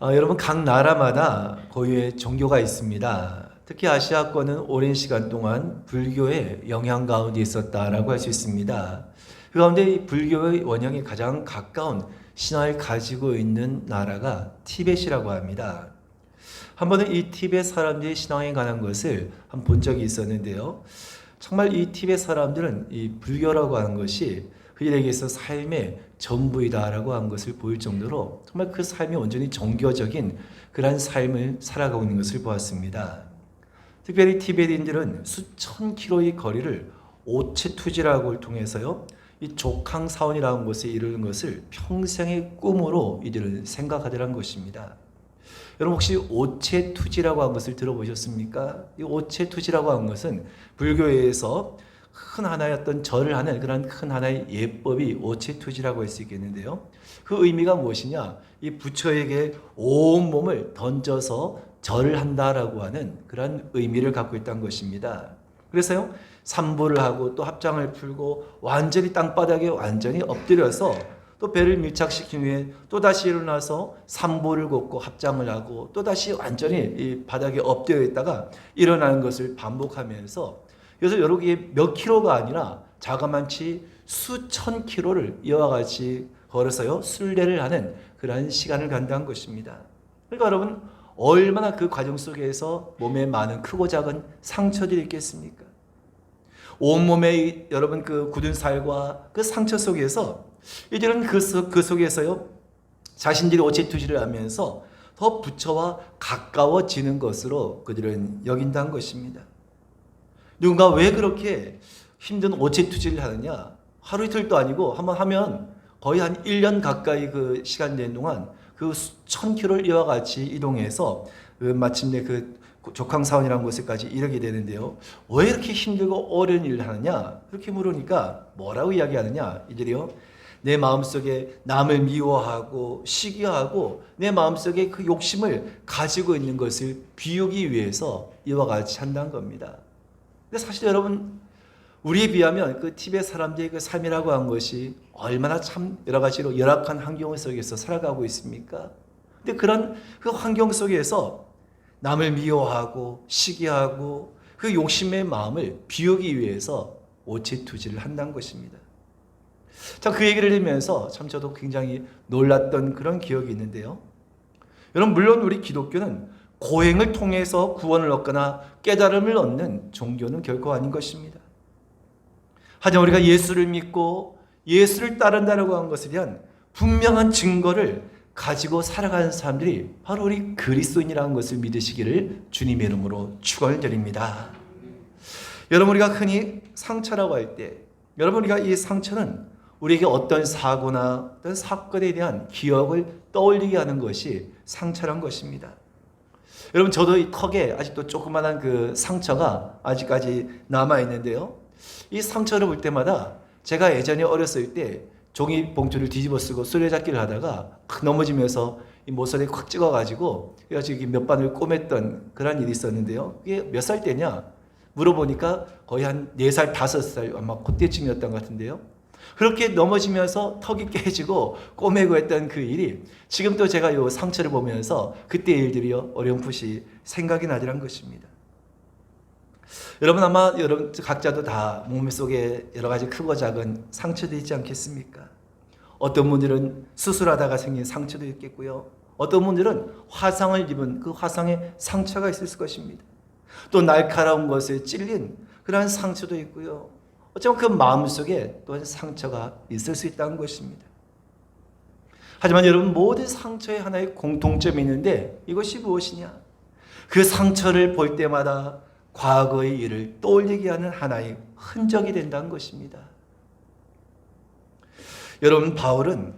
여러분 각 나라마다 고유의 종교가 있습니다. 특히 아시아권은 오랜 시간 동안 불교의 영향 가운데 있었다라고 할 수 있습니다. 그 가운데 이 불교의 원형에 가장 가까운 신화를 가지고 있는 나라가 티벳이라고 합니다. 한 번은 이 티벳 사람들의 신앙에 관한 것을 한 본 적이 있었는데요. 정말 이 티벳 사람들은 이 불교라고 하는 것이 그들에게서 삶의 전부이다라고 한 것을 보일 정도로 정말 그 삶이 온전히 종교적인 그러한 삶을 살아가고 있는 것을 보았습니다. 특별히 티베트인들은 수천 킬로의 거리를 오체투지라고를 통해서요, 이 족항사원이라는 곳에 이르는 것을 평생의 꿈으로 이들은 생각하더라는 것입니다. 여러분 혹시 오체투지라고 한 것을 들어보셨습니까? 이 오체투지라고 한 것은 불교에서 큰 하나의 어떤 절을 하는 그런 큰 하나의 예법이 오체투지라고 할 수 있겠는데요. 그 의미가 무엇이냐? 이 부처에게 온 몸을 던져서 절을 한다라고 하는 그런 의미를 갖고 있다는 것입니다. 그래서요, 삼보를 하고 또 합장을 풀고 완전히 땅바닥에 완전히 엎드려서 또 배를 밀착시킨 후에 또다시 일어나서 삼보를 걷고 합장을 하고 또다시 완전히 이 바닥에 엎드려 있다가 일어나는 것을 반복하면서, 그래서 여러 개 몇 킬로가 아니라 자그마치 수천 킬로를 이와 같이 걸어서요, 순례를 하는 그러한 시간을 간다는 것입니다. 그러니까 여러분 얼마나 그 과정 속에서 몸에 많은 크고 작은 상처들이 있겠습니까? 온몸에 여러분 그 굳은 살과 그 상처 속에서 이들은 그 속에서요, 자신들이 오체투지를 하면서 더 부처와 가까워지는 것으로 그들은 여긴다는 것입니다. 누군가 왜 그렇게 힘든 오체투지를 하느냐? 하루 이틀도 아니고 한번 하면 거의 한 1년 가까이 그 시간 되는 동안 그 수천 킬로를 이와 같이 이동해서 마침내 그 족항사원이라는 곳에까지 이르게 되는데요. 왜 이렇게 힘들고 어려운 일을 하느냐? 그렇게 물으니까 뭐라고 이야기하느냐? 이들이요, 내 마음속에 남을 미워하고 시기하고 내 마음속에 그 욕심을 가지고 있는 것을 비우기 위해서 이와 같이 한다는 겁니다. 근데 사실 여러분, 우리에 비하면 그 티베트 사람들의 그 삶이라고 한 것이 얼마나 참 여러 가지로 열악한 환경 속에서 살아가고 있습니까? 근데 그런 그 환경 속에서 남을 미워하고 시기하고 그 욕심의 마음을 비우기 위해서 오체투지를 한다는 것입니다. 자, 그 얘기를 들으면서 참 저도 굉장히 놀랐던 그런 기억이 있는데요. 여러분, 물론 우리 기독교는 고행을 통해서 구원을 얻거나 깨달음을 얻는 종교는 결코 아닌 것입니다. 하지만 우리가 예수를 믿고 예수를 따른다고 하는 것에 대한 분명한 증거를 가지고 살아가는 사람들이 바로 우리 그리스도인이라는 것을 믿으시기를 주님의 이름으로 축원드립니다. 여러분, 우리가 흔히 상처라고 할 때, 여러분, 우리가 이 상처는 우리에게 어떤 사고나 어떤 사건에 대한 기억을 떠올리게 하는 것이 상처란 것입니다. 여러분, 저도 이 턱에 아직도 조그만한 그 상처가 아직까지 남아있는데요. 이 상처를 볼 때마다 제가 예전에 어렸을 때 종이 봉투를 뒤집어 쓰고 술래잡기를 하다가 넘어지면서 이 모서리에 콱 찍어가지고 그래가지고 몇 반을 꼬맸던 그런 일이 있었는데요. 그게 몇 살 때냐? 물어보니까 거의 한 4살, 5살 아마 그때쯤이었던 것 같은데요. 그렇게 넘어지면서 턱이 깨지고 꼬매고 했던 그 일이 지금 또 제가 이 상처를 보면서 그때 일들이요, 어렴풋이 생각이 나더란 것입니다. 여러분, 아마 여러분 각자도 다 몸속에 여러 가지 크고 작은 상처도 있지 않겠습니까? 어떤 분들은 수술하다가 생긴 상처도 있겠고요. 어떤 분들은 화상을 입은 그 화상에 상처가 있을 것입니다. 또 날카로운 것에 찔린 그러한 상처도 있고요. 어쩌면 그 마음속에 또한 상처가 있을 수 있다는 것입니다. 하지만 여러분, 모든 상처에 하나의 공통점이 있는데 이것이 무엇이냐? 그 상처를 볼 때마다 과거의 일을 떠올리게 하는 하나의 흔적이 된다는 것입니다. 여러분, 바울은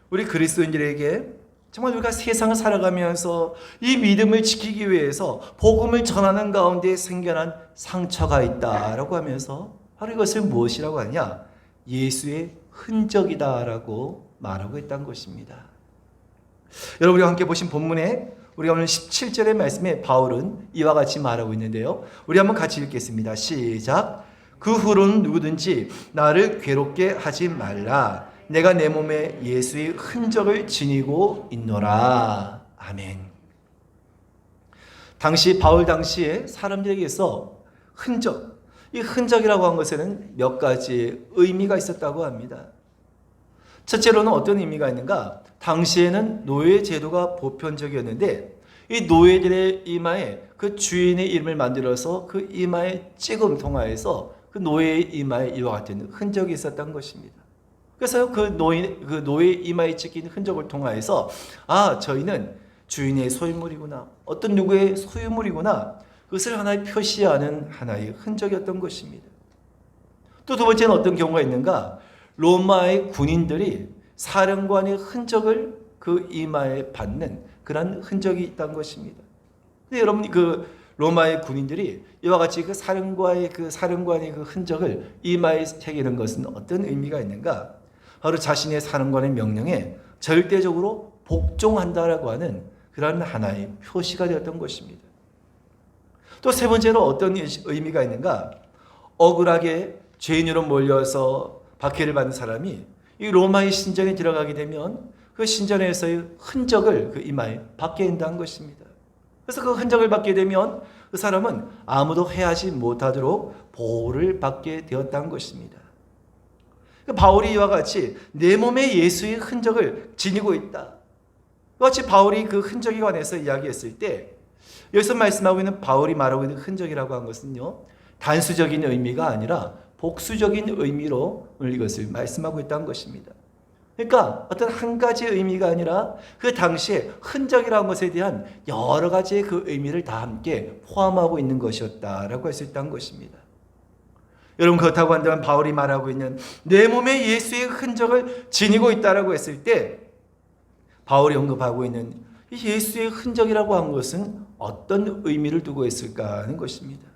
우리 그리스도인들에게 정말 우리가 세상을 살아가면서 이 믿음을 지키기 위해서 복음을 전하는 가운데 생겨난 상처가 있다라고 하면서 바로 이것을 무엇이라고 하냐? 예수의 흔적이다라고 말하고 있다는 것입니다. 여러분, 우리가 함께 보신 본문에 우리가 오늘 17절의 말씀에 바울은 이와 같이 말하고 있는데요. 우리 한번 같이 읽겠습니다. 시작. 그 후로는 누구든지 나를 괴롭게 하지 말라. 내가 내 몸에 예수의 흔적을 지니고 있노라. 아멘. 당시 바울 당시에 사람들에게서 흔적, 이 흔적이라고 한 것에는 몇 가지의 의미가 있었다고 합니다. 첫째로는 어떤 의미가 있는가? 당시에는 노예 제도가 보편적이었는데 이 노예들의 이마에 그 주인의 이름을 만들어서 그 이마에 찍음 통하여서 그 노예의 이마에 이와 같은 흔적이 있었던 것입니다. 그래서 그 노예의 이마에 찍힌 흔적을 통하여서 저희는 주인의 소유물이구나, 어떤 누구의 소유물이구나, 그것을 하나의 표시하는 하나의 흔적이었던 것입니다. 또 두 번째는 어떤 경우가 있는가? 로마의 군인들이 사령관의 흔적을 그 이마에 받는 그런 흔적이 있다는 것입니다. 근데 여러분, 그 로마의 군인들이 이와 같이 그 사령관의 그 흔적을 이마에 새기는 것은 어떤 의미가 있는가? 바로 자신의 사령관의 명령에 절대적으로 복종한다라고 하는 그런 하나의 표시가 되었던 것입니다. 또 세 번째로 어떤 의미가 있는가? 억울하게 죄인으로 몰려서 박해를 받는 사람이 이 로마의 신전에 들어가게 되면 그 신전에서의 흔적을 그 이마에 받게 된다는 것입니다. 그래서 그 흔적을 받게 되면 그 사람은 아무도 해하지 못하도록 보호를 받게 되었다는 것입니다. 바울이 이와 같이 내 몸에 예수의 흔적을 지니고 있다. 같이 바울이 그 흔적에 관해서 이야기했을 때 여기서 말씀하고 있는 바울이 말하고 있는 흔적이라고 한 것은요, 단수적인 의미가 아니라 복수적인 의미로 이것을 말씀하고 있다는 것입니다. 그러니까 어떤 한 가지의 의미가 아니라 그 당시에 흔적이라는 것에 대한 여러 가지의 그 의미를 다 함께 포함하고 있는 것이었다라고 할 수 있다는 것입니다. 여러분, 그렇다고 한다면 바울이 말하고 있는 내 몸에 예수의 흔적을 지니고 있다라고 했을 때 바울이 언급하고 있는 이 예수의 흔적이라고 한 것은 어떤 의미를 두고 있을까 하는 것입니다.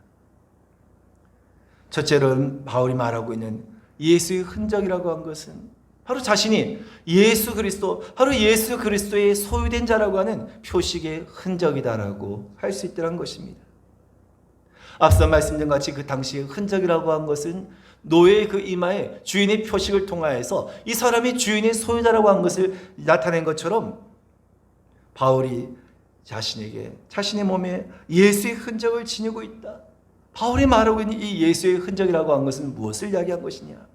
첫째로는 바울이 말하고 있는 예수의 흔적이라고 한 것은 바로 자신이 예수 그리스도, 바로 예수 그리스도의 소유된 자라고 하는 표식의 흔적이다라고 할 수 있다는 것입니다. 앞서 말씀드린 같이 그 당시의 흔적이라고 한 것은 노예의 그 이마에 주인의 표식을 통하여서 이 사람이 주인의 소유다라고 한 것을 나타낸 것처럼 바울이 자신의 몸에 예수의 흔적을 지니고 있다. 바울이 말하고 있는 이 예수의 흔적이라고 한 것은 무엇을 이야기한 것이냐?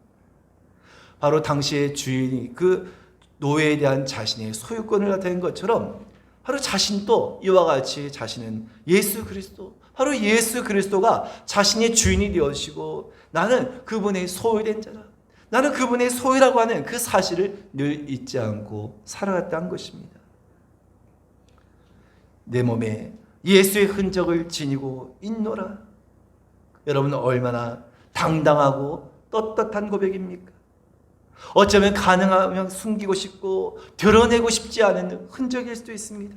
바로 당시의 주인이 그 노예에 대한 자신의 소유권을 나타낸 것처럼 바로 자신도 이와 같이 자신은 예수 그리스도, 바로 예수 그리스도가 자신의 주인이 되어지고 나는 그분의 소유된 자라, 나는 그분의 소유라고 하는 그 사실을 늘 잊지 않고 살아갔다는 것입니다. 내 몸에 예수의 흔적을 지니고 있노라. 여러분, 얼마나 당당하고 떳떳한 고백입니까? 어쩌면 가능하면 숨기고 싶고 드러내고 싶지 않은 흔적일 수도 있습니다.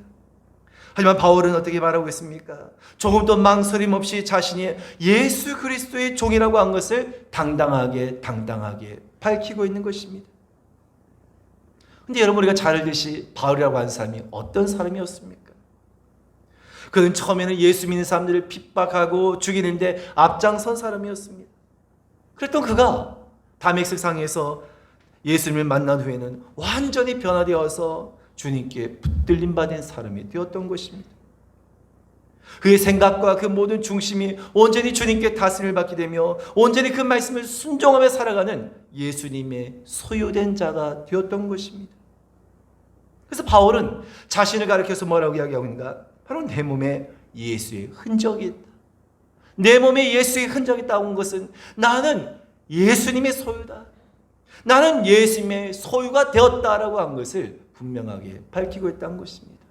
하지만 바울은 어떻게 말하고 있습니까? 조금도 망설임 없이 자신이 예수 그리스도의 종이라고 한 것을 당당하게 밝히고 있는 것입니다. 그런데 여러분, 우리가 잘 알듯이 바울이라고 하는 사람이 어떤 사람이었습니까? 그는 처음에는 예수 믿는 사람들을 핍박하고 죽이는데 앞장선 사람이었습니다. 그랬던 그가 다메섹상에서 예수님을 만난 후에는 완전히 변화되어서 주님께 붙들림 받은 사람이 되었던 것입니다. 그의 생각과 그 모든 중심이 온전히 주님께 다스림을 받게 되며 온전히 그 말씀을 순종하며 살아가는 예수님의 소유된 자가 되었던 것입니다. 그래서 바울은 자신을 가리켜서 뭐라고 이야기하고 있는가? 바로 내 몸에 예수의 흔적이 있다. 내 몸에 예수의 흔적이 있다고 한 것은 나는 예수님의 소유다, 나는 예수님의 소유가 되었다라고 한 것을 분명하게 밝히고 있다는 것입니다.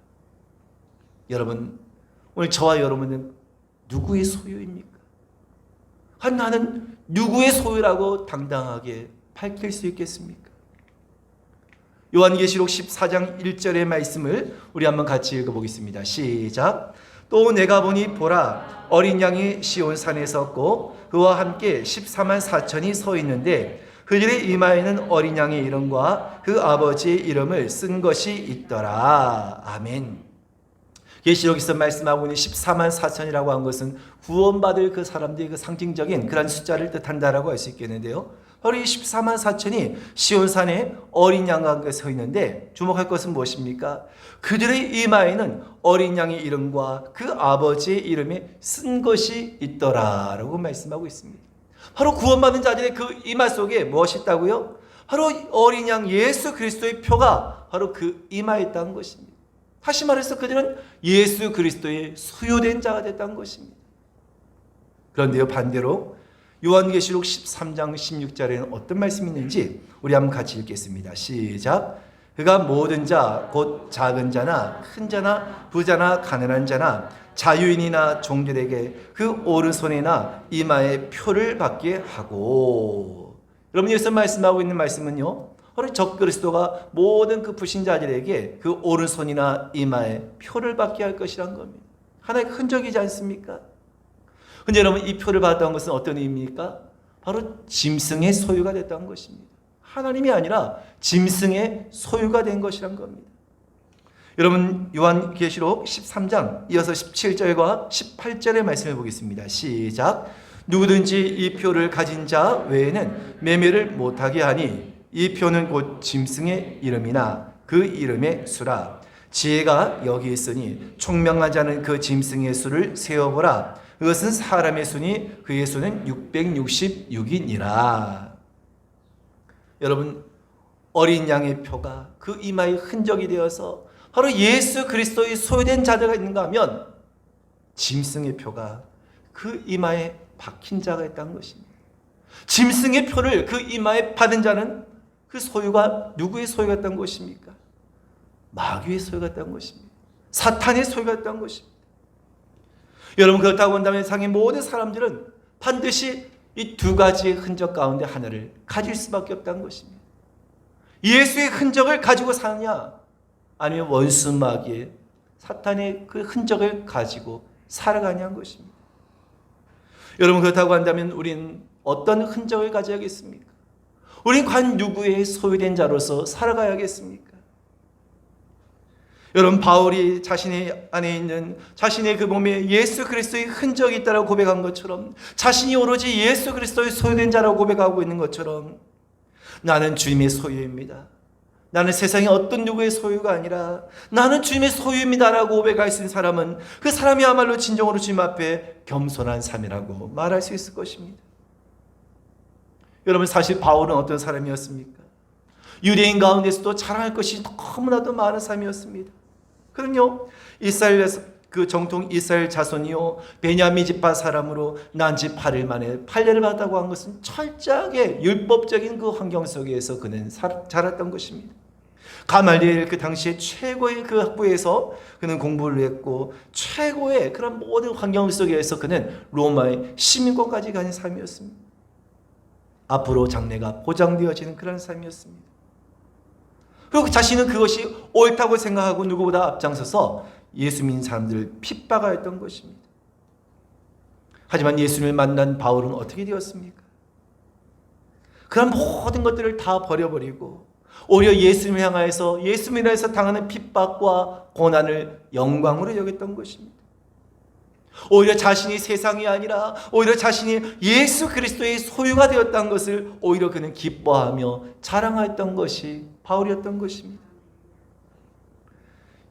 여러분, 오늘 저와 여러분은 누구의 소유입니까? 나는 누구의 소유라고 당당하게 밝힐 수 있겠습니까? 요한계시록 14장 1절의 말씀을 우리 한번 같이 읽어보겠습니다. 시작. 또 내가 보니 보라, 어린 양이 시온 산에 섰고 그와 함께 14만 4천이 서 있는데 그들의 이마에는 어린 양의 이름과 그 아버지의 이름을 쓴 것이 있더라. 아멘. 계시록에서 말씀하고 있는 14만 4천이라고 한 것은 구원받을 그 사람들의 그 상징적인 그런 숫자를 뜻한다라고 할 수 있겠는데요. 바로 이 14만 4천이 시온산에 어린 양과 함께 서 있는데 주목할 것은 무엇입니까? 그들의 이마에는 어린 양의 이름과 그 아버지의 이름에 쓴 것이 있더라라고 말씀하고 있습니다. 바로 구원받은 자들의 그 이마 속에 무엇이 있다고요? 바로 어린 양 예수 그리스도의 표가 바로 그 이마에 있다는 것입니다. 다시 말해서 그들은 예수 그리스도의 소유된 자가 됐다는 것입니다. 그런데요, 반대로 요한계시록 13장 16절에는 어떤 말씀이 있는지 우리 한번 같이 읽겠습니다. 시작. 그가 모든 자 곧 작은 자나 큰 자나 부자나 가난한 자나 자유인이나 종들에게 그 오른손이나 이마에 표를 받게 하고. 여러분, 여기서 말씀하고 있는 말씀은요, 바로 적그리스도가 모든 그 불신자들에게 그 오른손이나 이마에 표를 받게 할 것이란 겁니다. 하나의 흔적이지 않습니까? 근데 여러분, 이 표를 받았다는 것은 어떤 의미입니까? 바로 짐승의 소유가 됐다는 것입니다. 하나님이 아니라 짐승의 소유가 된 것이란 겁니다. 여러분, 요한계시록 13장 이어서 17절과 18절의 말씀을 보겠습니다. 시작. 누구든지 이 표를 가진 자 외에는 매매를 못하게 하니 이 표는 곧 짐승의 이름이나 그 이름의 수라. 지혜가 여기 있으니 총명한 자는 그 짐승의 수를 세어보라. 그것은 사람의 수니 그의 수는 666이니라. 여러분, 어린 양의 표가 그 이마에 흔적이 되어서 바로 예수 그리스도의 소유된 자들가 있는가 하면 짐승의 표가 그 이마에 박힌 자가 있다는 것입니다. 짐승의 표를 그 이마에 받은 자는 그 소유가 누구의 소유가 있다는 것입니까? 마귀의 소유가 있다는 것입니다. 사탄의 소유가 있다는 것입니다. 여러분, 그렇다고 한다면 세상의 모든 사람들은 반드시 이 두 가지의 흔적 가운데 하나를 가질 수밖에 없다는 것입니다. 예수의 흔적을 가지고 사느냐, 아니면 원수 마귀의 사탄의 그 흔적을 가지고 살아가냐는 것입니다. 여러분, 그렇다고 한다면 우리는 어떤 흔적을 가져야겠습니까? 우리는 과연 누구의 소유된 자로서 살아가야겠습니까? 여러분, 바울이 자신의 안에 있는 자신의 그 몸에 예수 그리스도의 흔적이 있다고 고백한 것처럼, 자신이 오로지 예수 그리스도의 소유된 자라고 고백하고 있는 것처럼, 나는 주님의 소유입니다. 나는 세상의 어떤 누구의 소유가 아니라 나는 주님의 소유입니다라고 고백할 수 있는 사람은 그 사람이야말로 진정으로 주님 앞에 겸손한 삶이라고 말할 수 있을 것입니다. 여러분, 사실 바울은 어떤 사람이었습니까? 유대인 가운데서도 자랑할 것이 너무나도 많은 사람이었습니다. 그럼요, 이스라엘 그 정통 이스라엘 자손이요 베냐민 지파 사람으로 난 지 8일 만에 판례를 받았다고 한 것은 철저하게 율법적인 그 환경 속에서 그는 자랐던 것입니다. 가말리엘 그 당시에 최고의 그 학부에서 그는 공부를 했고 최고의 그런 모든 환경 속에서 그는 로마의 시민권까지 가진 삶이었습니다. 앞으로 장래가 보장되어지는 그런 삶이었습니다. 그리고 자신은 그것이 옳다고 생각하고 누구보다 앞장서서 예수 믿는 사람들을 핍박하였던 것입니다. 하지만 예수님을 만난 바울은 어떻게 되었습니까? 그런 모든 것들을 다 버려버리고 오히려 예수님을 향하여서 예수님을 위해서 당하는 핍박과 고난을 영광으로 여겼던 것입니다. 오히려 자신이 세상이 아니라 오히려 자신이 예수 그리스도의 소유가 되었다는 것을 오히려 그는 기뻐하며 자랑했던 것이 바울이었던 것입니다.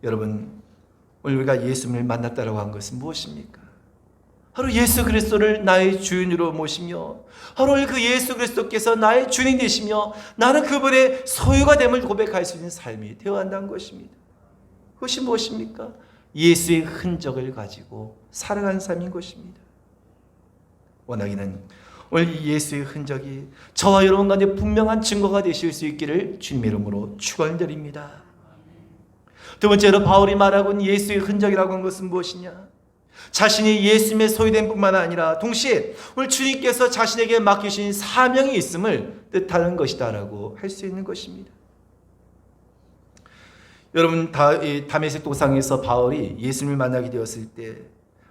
여러분, 오늘 우리가 예수님을 만났다고 한 것은 무엇입니까? 바로 예수 그리스도를 나의 주인으로 모시며 바로 그 예수 그리스도께서 나의 주인이 되시며 나는 그분의 소유가 됨을 고백할 수 있는 삶이 되어야 한다는 것입니다. 그것이 무엇입니까? 예수의 흔적을 가지고 살아가는 삶인 것입니다. 원하기는 오늘 이 예수의 흔적이 저와 여러분 가운데 분명한 증거가 되실 수 있기를 주님의 이름으로 축원드립니다. 두 번째로 바울이 말하고 있는 예수의 흔적이라고 한 것은 무엇이냐? 자신이 예수님의 소유된 뿐만 아니라 동시에 오늘 주님께서 자신에게 맡기신 사명이 있음을 뜻하는 것이다라고 할 수 있는 것입니다. 여러분, 다메섹 도상에서 바울이 예수님을 만나게 되었을 때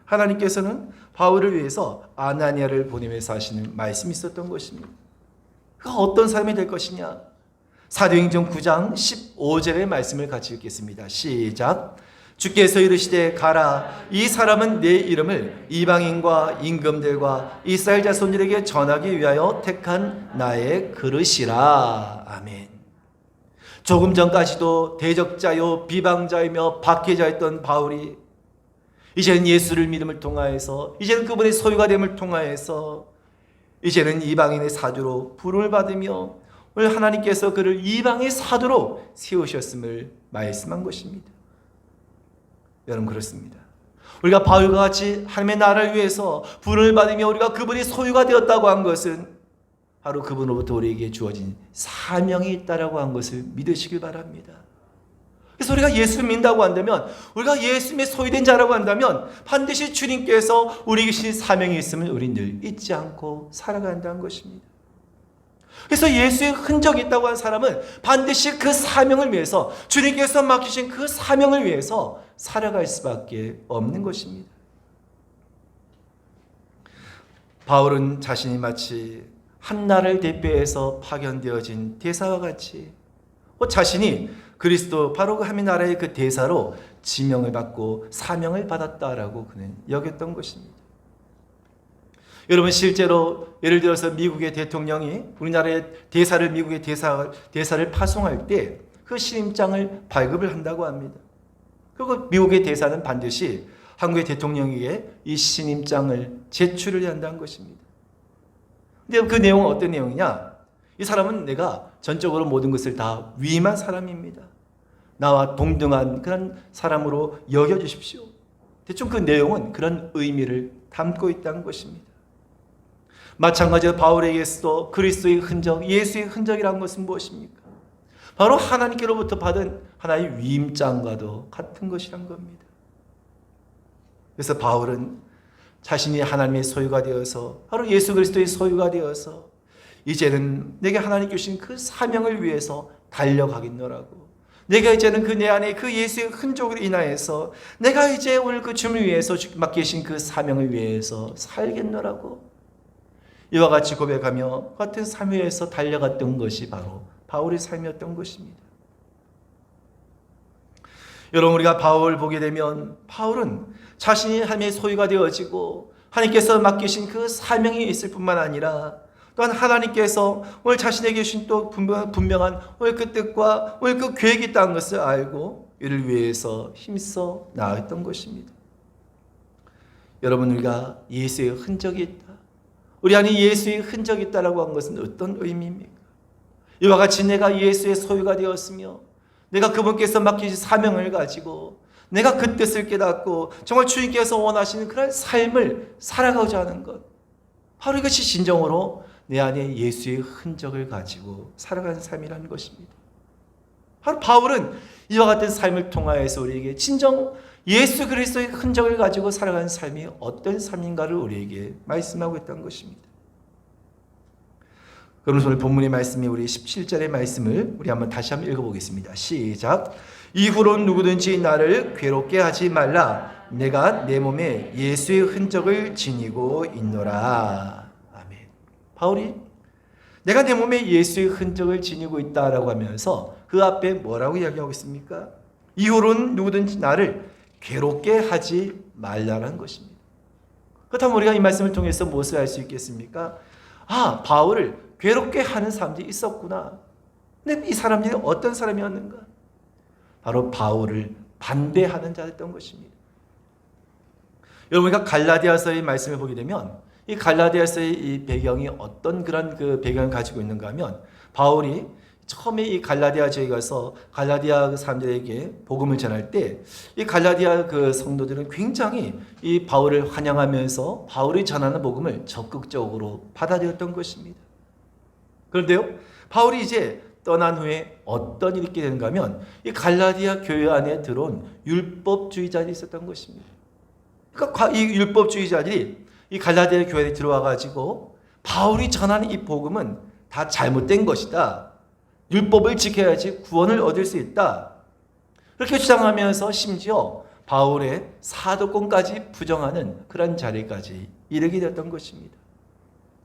하나님께서는 바울을 위해서 아나니아를 보내면서 하시는 말씀이 있었던 것입니다. 그가 어떤 사람이 될 것이냐? 사도행전 9장 15절의 말씀을 같이 읽겠습니다. 시작. 주께서 이르시되 가라, 이 사람은 내 이름을 이방인과 임금들과 이스라엘 자손들에게 전하기 위하여 택한 나의 그릇이라. 아멘. 조금 전까지도 대적자요 비방자이며 박해자였던 바울이 이제는 예수를 믿음을 통하여서, 이제는 그분의 소유가 됨을 통하여서 이제는 이방인의 사도로 부름을 받으며 오늘 하나님께서 그를 이방의 사도로 세우셨음을 말씀한 것입니다. 여러분, 그렇습니다. 우리가 바울과 같이 하나님의 나라를 위해서 부름을 받으며 우리가 그분의 소유가 되었다고 한 것은 바로 그분으로부터 우리에게 주어진 사명이 있다라고 한 것을 믿으시길 바랍니다. 그래서 우리가 예수를 믿는다고 한다면, 우리가 예수님의 소유된 자라고 한다면 반드시 주님께서 우리에게 주신 사명이 있음을 우리는 늘 잊지 않고 살아간다는 것입니다. 그래서 예수의 흔적이 있다고 한 사람은 반드시 그 사명을 위해서, 주님께서 맡기신 그 사명을 위해서 살아갈 수밖에 없는 것입니다. 바울은 자신이 마치 한 나라를 대표해서 파견되어진 대사와 같이 자신이 그리스도 바로 그 하나님 나라의 그 대사로 지명을 받고 사명을 받았다라고 그는 여겼던 것입니다. 여러분, 실제로 예를 들어서 미국의 대통령이 우리나라의 대사를, 미국의 대사를 파송할 때 그 신임장을 발급을 한다고 합니다. 그리고 미국의 대사는 반드시 한국의 대통령에게 이 신임장을 제출을 해야 한다는 것입니다. 근데 그 내용은 어떤 내용이냐? 이 사람은 내가 전적으로 모든 것을 다 위임한 사람입니다. 나와 동등한 그런 사람으로 여겨주십시오. 대충 그 내용은 그런 의미를 담고 있다는 것입니다. 마찬가지로 바울에게서도 그리스도의 흔적, 예수의 흔적이라는 것은 무엇입니까? 바로 하나님께로부터 받은 하나의 위임장과도 같은 것이란 겁니다. 그래서 바울은 자신이 하나님의 소유가 되어서, 바로 예수 그리스도의 소유가 되어서 이제는 내게 하나님께 주신 그 사명을 위해서 달려가겠노라고, 내가 이제는 그 내 안에 그 예수의 흔적으로 인하여서 내가 이제 오늘 그 주님을 위해서 맡기신 그 사명을 위해서 살겠노라고 이와 같이 고백하며 같은 삶 위에서 달려갔던 것이 바로 바울의 삶이었던 것입니다. 여러분, 우리가 바울을 보게 되면 바울은 자신이 하나님의 소유가 되어지고 하나님께서 맡기신 그 사명이 있을 뿐만 아니라 또한 하나님께서 오늘 자신에게 주신 또 분명한 오늘 그 뜻과 오늘 그 계획이 있다는 것을 알고 이를 위해서 힘써 나아갔던 것입니다. 여러분, 우리가 예수의 흔적이 있다, 우리 안에 예수의 흔적이 있다라고 한 것은 어떤 의미입니까? 이와 같이 내가 예수의 소유가 되었으며 내가 그분께서 맡기신 사명을 가지고 내가 그 뜻을 깨닫고 정말 주님께서 원하시는 그런 삶을 살아가고자 하는 것, 바로 이것이 진정으로 내 안에 예수의 흔적을 가지고 살아가는 삶이라는 것입니다. 바로 바울은 이와 같은 삶을 통하여서 우리에게 진정 예수 그리스도의 흔적을 가지고 살아가는 삶이 어떤 삶인가를 우리에게 말씀하고 있다는 것입니다. 그러면서 오늘 본문의 말씀이 우리 17절의 말씀을 우리 다시 한번 읽어보겠습니다. 시작. 이후로 누구든지 나를 괴롭게 하지 말라. 내가 내 몸에 예수의 흔적을 지니고 있노라. 아멘. 바울이 내가 내 몸에 예수의 흔적을 지니고 있다라고 하면서 그 앞에 뭐라고 이야기하고 있습니까? 이후로는 누구든지 나를 괴롭게 하지 말라는 것입니다. 그렇다면 우리가 이 말씀을 통해서 무엇을 알 수 있겠습니까? 아, 바울을 괴롭게 하는 사람들이 있었구나. 근데 이 사람들이 어떤 사람이었는가? 바로 바울을 반대하는 자였던 것입니다. 여러분, 우리가 갈라디아서의 말씀을 보게 되면 이 갈라디아서의 이 배경이 어떤 그런 그 배경을 가지고 있는가 하면, 바울이 처음에 이 갈라디아 지역에 가서 갈라디아 사람들에게 복음을 전할 때 이 갈라디아 그 성도들은 굉장히 이 바울을 환영하면서 바울이 전하는 복음을 적극적으로 받아들였던 것입니다. 그런데요, 바울이 이제 떠난 후에 어떤 일이 있게 되는가 하면 이 갈라디아 교회 안에 들어온 율법주의자들이 있었던 것입니다. 그러니까 이 율법주의자들이 이 갈라디아 교회에 들어와 가지고 바울이 전하는 이 복음은 다 잘못된 것이다, 율법을 지켜야지 구원을 얻을 수 있다, 그렇게 주장하면서 심지어 바울의 사도권까지 부정하는 그런 자리까지 이르게 되었던 것입니다.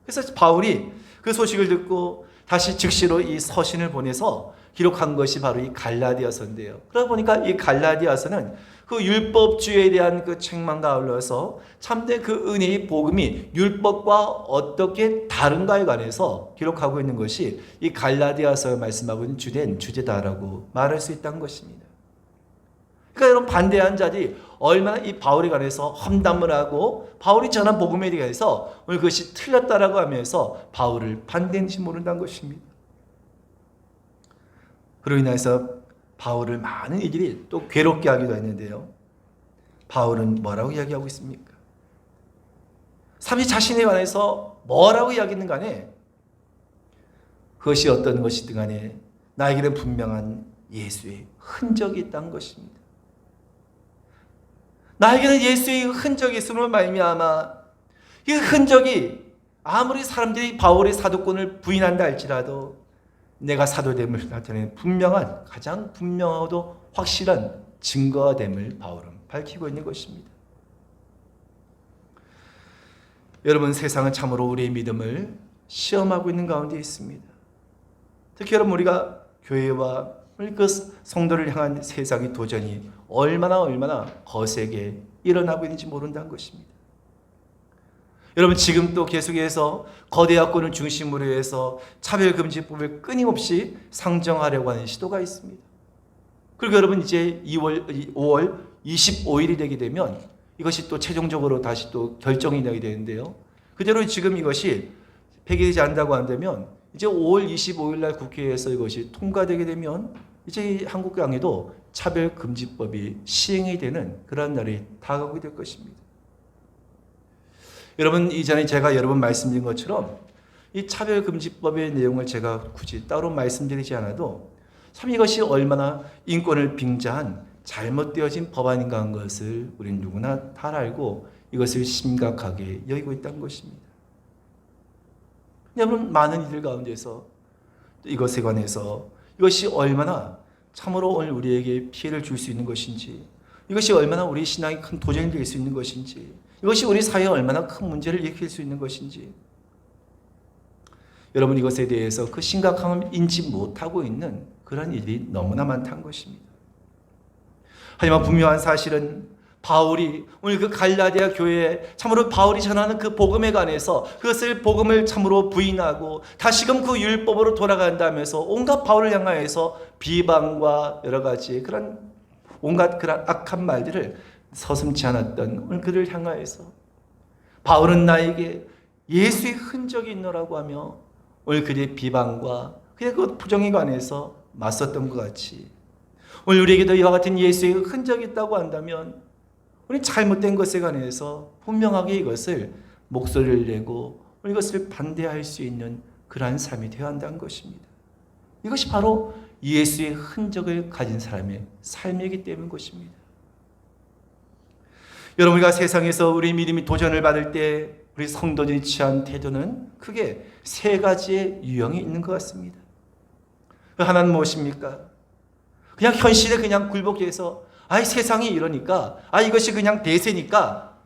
그래서 바울이 그 소식을 듣고 다시 즉시로 이 서신을 보내서 기록한 것이 바로 이 갈라디아서인데요. 그러다 보니까 이 갈라디아서는 그 율법주의에 대한 그 책망과 아울러서 참된 그 은혜의 복음이 율법과 어떻게 다른가에 관해서 기록하고 있는 것이 이 갈라디아서가 말씀하고 있는 주된 주제다라고 말할 수 있다는 것입니다. 그러니까 여러분, 반대한 자들이 얼마나 이 바울에 관해서 험담을 하고 바울이 전한 복음에 대해서 오늘 그것이 틀렸다라고 하면서 바울을 반대했는지 모른다는 것입니다. 그로 인해서 바울을 많은 이들이 또 괴롭게 하기도 했는데요. 바울은 뭐라고 이야기하고 있습니까? 삼위 자신에 관해서 뭐라고 이야기했는 간에 그것이 어떤 것이든 간에 나에게는 분명한 예수의 흔적이 있다는 것입니다. 나에게는 예수의 흔적이 있음으로 말미암아 이 흔적이 아무리 사람들이 바울의 사도권을 부인한다 할지라도 내가 사도됨을 나타내는 분명한, 가장 분명하고도 확실한 증거가 됨을 바울은 밝히고 있는 것입니다. 여러분, 세상은 참으로 우리의 믿음을 시험하고 있는 가운데 있습니다. 특히 여러분, 우리가 교회와 그 성도를 향한 세상의 도전이 얼마나 거세게 일어나고 있는지 모른다는 것입니다. 여러분, 지금 또 계속해서 거대 야권을 중심으로 해서 차별금지법을 끊임없이 상정하려고 하는 시도가 있습니다. 그리고 여러분, 이제 5월 25일이 되게 되면 이것이 또 최종적으로 다시 또 결정이 나게 되는데요. 그대로 지금 이것이 폐기되지 않는다고 한다면 이제 5월 25일 날 국회에서 이것이 통과되게 되면 이제 한국 땅에도 차별금지법이 시행이 되는 그런 날이 다가오게 될 것입니다. 여러분, 이전에 제가 여러 번 말씀드린 것처럼 이 차별금지법의 내용을 제가 굳이 따로 말씀드리지 않아도 참 이것이 얼마나 인권을 빙자한 잘못되어진 법안인가 하는 것을 우리는 누구나 다 알고 이것을 심각하게 여기고 있다는 것입니다. 여러분, 많은 이들 가운데서 이것에 관해서 이것이 얼마나 참으로 오늘 우리에게 피해를 줄 수 있는 것인지, 이것이 얼마나 우리 신앙에 큰 도전이 될 수 있는 것인지, 이것이 우리 사회에 얼마나 큰 문제를 일으킬 수 있는 것인지, 여러분, 이것에 대해서 그 심각함을 인지 못하고 있는 그런 일이 너무나 많다는 것입니다. 하지만 분명한 사실은 바울이 오늘 그 갈라디아 교회에 참으로 바울이 전하는 그 복음에 관해서 그것을 복음을 참으로 부인하고 다시금 그 율법으로 돌아간다면서 온갖 바울을 향하여서 비방과 여러 가지 그런 온갖 그런 악한 말들을 서슴지 않았던 오늘 그를 향하여서 바울은 나에게 예수의 흔적이 있노라고 하며 오늘 그의 비방과 그의 그 부정에 관해서 맞섰던 것 같이 오늘 우리에게도 이와 같은 예수의 흔적이 있다고 한다면 우리 잘못된 것에 관해서 분명하게 이것을 목소리를 내고 이것을 반대할 수 있는 그러한 삶이 되어야 한다는 것입니다. 이것이 바로 예수의 흔적을 가진 사람의 삶이기 때문인 것입니다. 여러분, 우리가 세상에서 우리 믿음이 도전을 받을 때 우리 성도들이 취한 태도는 크게 세 가지의 유형이 있는 것 같습니다. 그 하나는 무엇입니까? 그냥 현실에 그냥 굴복해서 세상이 이러니까 이것이 그냥 대세니까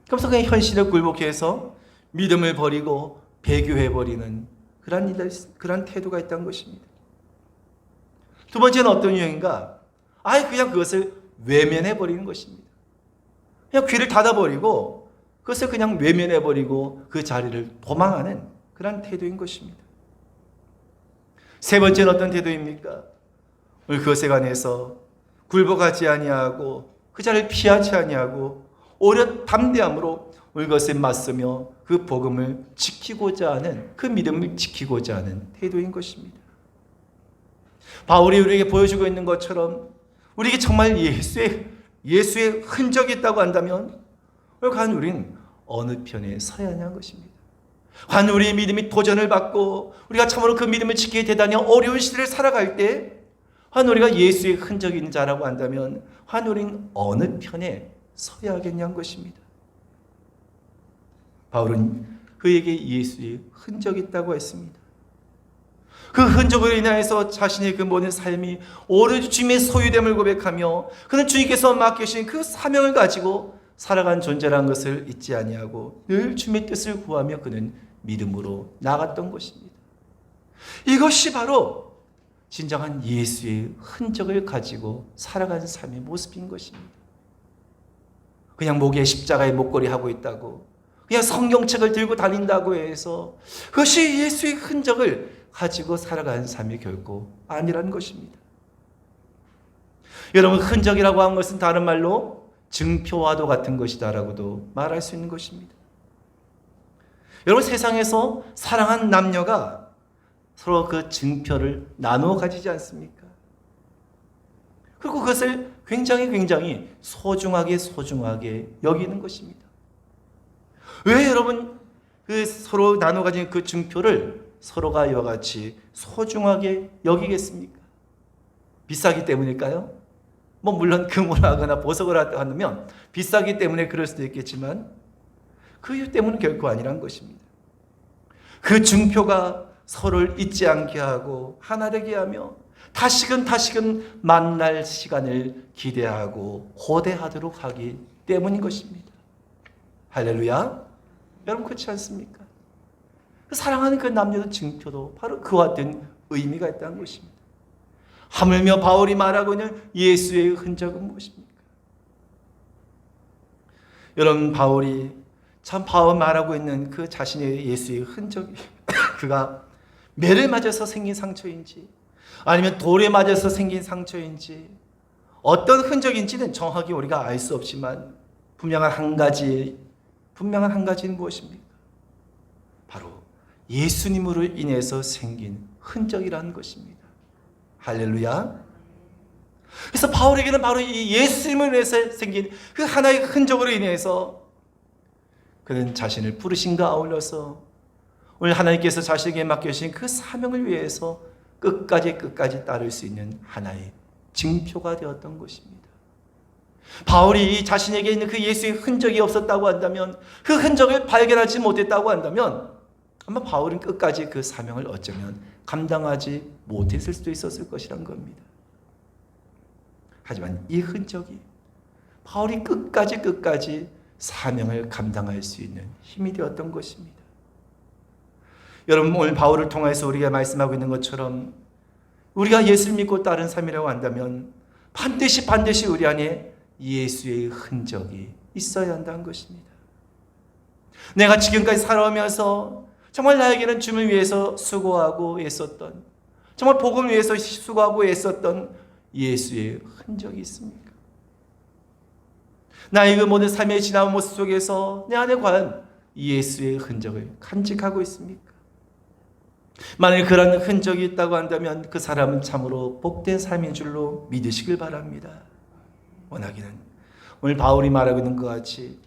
그래서 그냥 현실에 굴복해서 믿음을 버리고 배교해버리는 그런 태도가 있다는 것입니다. 두 번째는 어떤 유형인가? 그냥 그것을 외면해버리는 것입니다. 그냥 귀를 닫아버리고 그것을 그냥 외면해버리고 그 자리를 도망하는 그런 태도인 것입니다. 세 번째는 어떤 태도입니까? 오늘 그것에 관해서 굴복하지 아니하고 그 자리를 피하지 아니하고 오히려 담대함으로 오늘 그것에 맞서며 그 복음을 지키고자 하는 그 믿음을 지키고자 하는 태도인 것입니다. 바울이 우리에게 보여주고 있는 것처럼 우리에게 정말 예수의 흔적이 있다고 한다면 과연 우리는 어느 편에 서야 하냐는 것입니다. 과연 우리의 믿음이 도전을 받고 우리가 참으로 그 믿음을 지키게 되다니 어려운 시대를 살아갈 때 과연 우리가 예수의 흔적이 있는 자라고 한다면 과연 우리는 어느 편에 서야 하겠냐는 것입니다. 바울은 그에게 예수의 흔적이 있다고 했습니다. 그 흔적으로 인하여서 자신의 그 모든 삶이 오로지 주님의 소유됨을 고백하며 그는 주님께서 맡기신 그 사명을 가지고 살아간 존재라는 것을 잊지 아니하고 늘 주님의 뜻을 구하며 그는 믿음으로 나아갔던 것입니다. 이것이 바로 진정한 예수의 흔적을 가지고 살아가는 삶의 모습인 것입니다. 그냥 목에 십자가의 목걸이 하고 있다고, 그냥 성경책을 들고 다닌다고 해서 그것이 예수의 흔적을 가지고 살아가는 삶이 결코 아니라는 것입니다. 여러분, 흔적이라고 하는 것은 다른 말로 증표와도 같은 것이다라고도 말할 수 있는 것입니다. 여러분, 세상에서 사랑한 남녀가 서로 그 증표를 나누어 가지지 않습니까? 그리고 그것을 굉장히 소중하게 여기는 것입니다. 왜 여러분 그 서로 나누어 가진 그 증표를 서로가 이와 같이 소중하게 여기겠습니까? 비싸기 때문일까요? 물론 금으로 하거나 보석을 한다면 비싸기 때문에 그럴 수도 있겠지만 그 이유 때문은 결코 아니란 것입니다. 그 증표가 서로를 잊지 않게 하고 하나 되게 하며 다시금 만날 시간을 기대하고 고대하도록 하기 때문인 것입니다. 할렐루야. 여러분, 그렇지 않습니까? 사랑하는 그 남녀의 증표도 바로 그와 같은 의미가 있다는 것입니다. 하물며 바울이 말하고 있는 예수의 흔적은 무엇입니까? 여러분, 바울 말하고 있는 그 자신의 예수의 흔적이 그가 매를 맞아서 생긴 상처인지 아니면 돌에 맞아서 생긴 상처인지 어떤 흔적인지는 정확히 우리가 알 수 없지만 분명한 한 가지는 무엇입니까? 바로 예수님으로 인해서 생긴 흔적이라는 것입니다. 할렐루야. 그래서 바울에게는 바로 이 예수님으로 인해서 생긴 그 하나의 흔적으로 인해서 그는 자신을 부르심과 아울러서 오늘 하나님께서 자신에게 맡겨주신 그 사명을 위해서 끝까지 따를 수 있는 하나의 징표가 되었던 것입니다. 바울이 자신에게 있는 그 예수의 흔적이 없었다고 한다면, 그 흔적을 발견하지 못했다고 한다면 아마 바울은 끝까지 그 사명을 어쩌면 감당하지 못했을 수도 있었을 것이란 겁니다. 하지만 이 흔적이 바울이 끝까지 사명을 감당할 수 있는 힘이 되었던 것입니다. 여러분, 오늘 바울을 통해서 우리가 말씀하고 있는 것처럼 우리가 예수를 믿고 따른 삶이라고 한다면 반드시 우리 안에 예수의 흔적이 있어야 한다는 것입니다. 내가 지금까지 살아오면서 정말 나에게는 주님을 위해서 수고하고 애썼던, 정말 복음을 위해서 수고하고 애썼던 예수의 흔적이 있습니까? 나의 그 모든 삶의 지나온 모습 속에서 내 안에 과연 예수의 흔적을 간직하고 있습니까? 만일 그런 흔적이 있다고 한다면 그 사람은 참으로 복된 삶인 줄로 믿으시길 바랍니다. 원하기는 오늘 바울이 말하고 있는 것 같이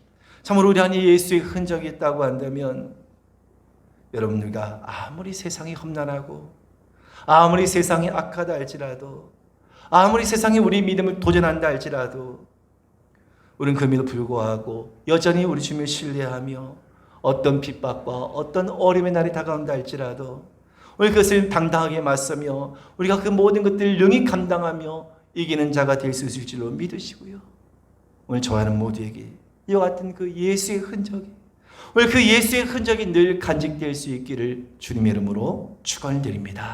참으로 우리 안에 예수의 흔적이 있다고 한다면 여러분들과 아무리 세상이 험난하고 아무리 세상이 악하다 할지라도 아무리 세상이 우리 믿음을 도전한다 할지라도 우리는 그럼에도 불구하고 여전히 우리 주님을 신뢰하며 어떤 핍박과 어떤 어려움의 날이 다가온다 할지라도 우리 그것을 당당하게 맞서며 우리가 그 모든 것들을 능히 감당하며 이기는 자가 될 수 있을 줄로 믿으시고요. 오늘 저와는 모두에게 이와 같은 그 예수의 흔적이, 오늘 그 예수의 흔적이 늘 간직될 수 있기를 주님의 이름으로 축원을 드립니다.